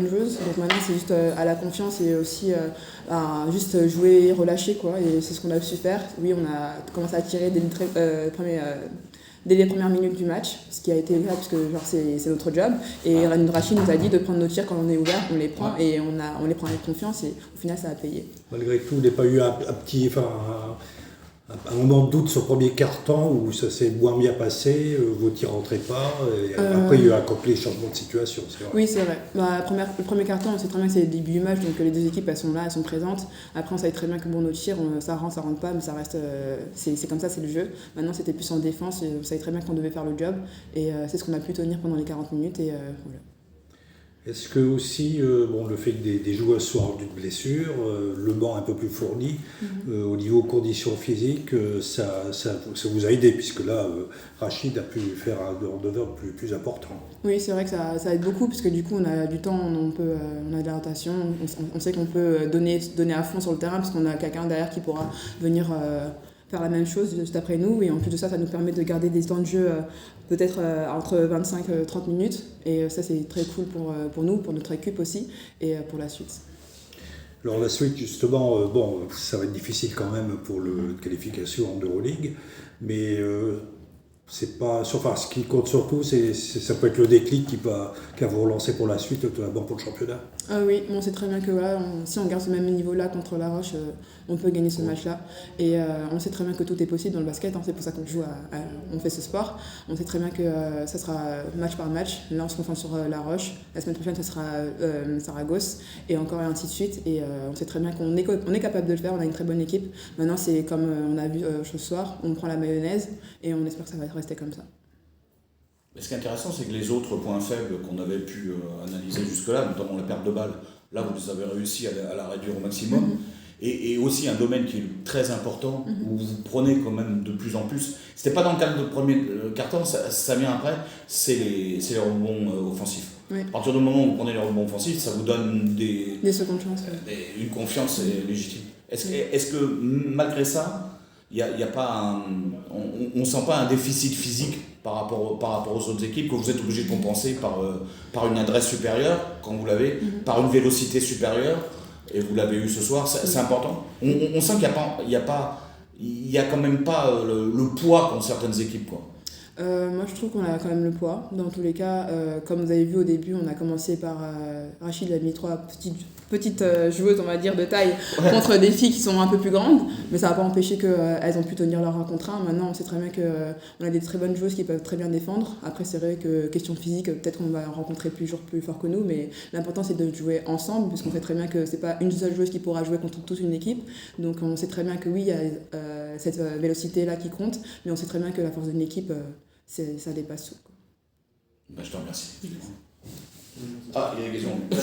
Joueuse, donc maintenant c'est juste à la confiance et aussi juste jouer, relâcher quoi, et c'est ce qu'on a su faire. Oui, on a commencé à tirer dès les premières minutes du match, ce qui a été vrai parce que genre, c'est notre job, et Rachid nous a dit de prendre nos tirs quand on est ouvert, on les prend et on les prend avec confiance, et au final ça a payé. Malgré tout, il n'y a pas eu un moment de doute sur le premier quart-temps où ça s'est moins bien passé, vos tirs ne rentraient pas, et après il y a eu un changement de situation, c'est vrai. Oui, c'est vrai. Le premier quart-temps, on sait très bien que c'est le début du match, donc les deux équipes elles sont là, elles sont présentes. Après, on savait très bien que nos tirs, ça rentre pas, mais ça reste. C'est comme ça, c'est le jeu. Maintenant, c'était plus en défense, et on savait très bien qu'on devait faire le job, et c'est ce qu'on a pu tenir pendant les 40 minutes, et voilà. Est-ce que aussi, le fait que des joueurs soient en d'une blessure, le banc un peu plus fourni, au niveau conditions physiques, ça vous a aidé, puisque là, Rachid a pu faire un handover plus important. Oui, c'est vrai que ça aide beaucoup, puisque du coup, on a du temps, on a de la rotation, on sait qu'on peut donner à fond sur le terrain, parce qu'on a quelqu'un derrière qui pourra venir faire la même chose juste après nous, et en plus de ça, ça nous permet de garder des temps de jeu peut-être entre 25 et 30 minutes, et ça c'est très cool pour nous, pour notre équipe aussi, et pour la suite. Alors la suite, justement, ça va être difficile quand même pour la qualification en Euroleague, mais c'est pas, ce qui compte surtout, ça peut être le déclic qui va vous relancer pour la suite, notamment pour le championnat. Oui, on sait très bien que voilà, si on garde ce même niveau-là contre La Roche, on peut gagner ce match-là. Et on sait très bien que tout est possible dans le basket, c'est pour ça qu'on joue, on fait ce sport. On sait très bien que ça sera match par match. Là, on se concentre sur La Roche. La semaine prochaine, ça sera Saragosse, et encore et ainsi de suite. Et on sait très bien qu'on est capable de le faire, on a une très bonne équipe. Maintenant, c'est comme on a vu ce soir, on prend la mayonnaise, et on espère que ça va rester comme ça. Mais ce qui est intéressant, c'est que les autres points faibles qu'on avait pu analyser jusque-là, notamment la perte de balles, là vous les avez réussi à la réduire au maximum. Et aussi un domaine qui est très important, où vous prenez quand même de plus en plus. C'était pas dans le cadre de premier quart-temps, ça vient après, c'est les rebonds offensifs. Oui. À partir du moment où vous prenez les rebonds offensifs, ça vous donne des secondes chances. Une confiance légitime. Est-ce que malgré ça, il y a pas on sent pas un déficit physique par rapport aux autres équipes, que vous êtes obligé de compenser par une adresse supérieure, quand vous l'avez, par une vélocité supérieure, et vous l'avez eu ce soir, c'est important. On sent qu'il y a quand même pas le poids qu'ont certaines équipes, quoi. Moi je trouve qu'on a quand même le poids. Dans tous les cas, comme vous avez vu au début, on a commencé par Rachid a mis 3 petites joueuses, on va dire, de taille contre des filles qui sont un peu plus grandes, mais ça n'a pas empêché qu'elles ont pu tenir leur 1 contre 1. Maintenant, on sait très bien qu'on a des très bonnes joueuses qui peuvent très bien défendre. Après, c'est vrai que question physique, peut-être qu'on va rencontrer plusieurs plus forts que nous, mais l'important c'est de jouer ensemble, puisqu'on sait très bien que c'est pas une seule joueuse qui pourra jouer contre toute une équipe. Donc on sait très bien que oui, il y a cette vélocité-là qui compte, mais on sait très bien que la force d'une équipe, ça dépasse tout. Je te remercie. Ah, il y a des questions.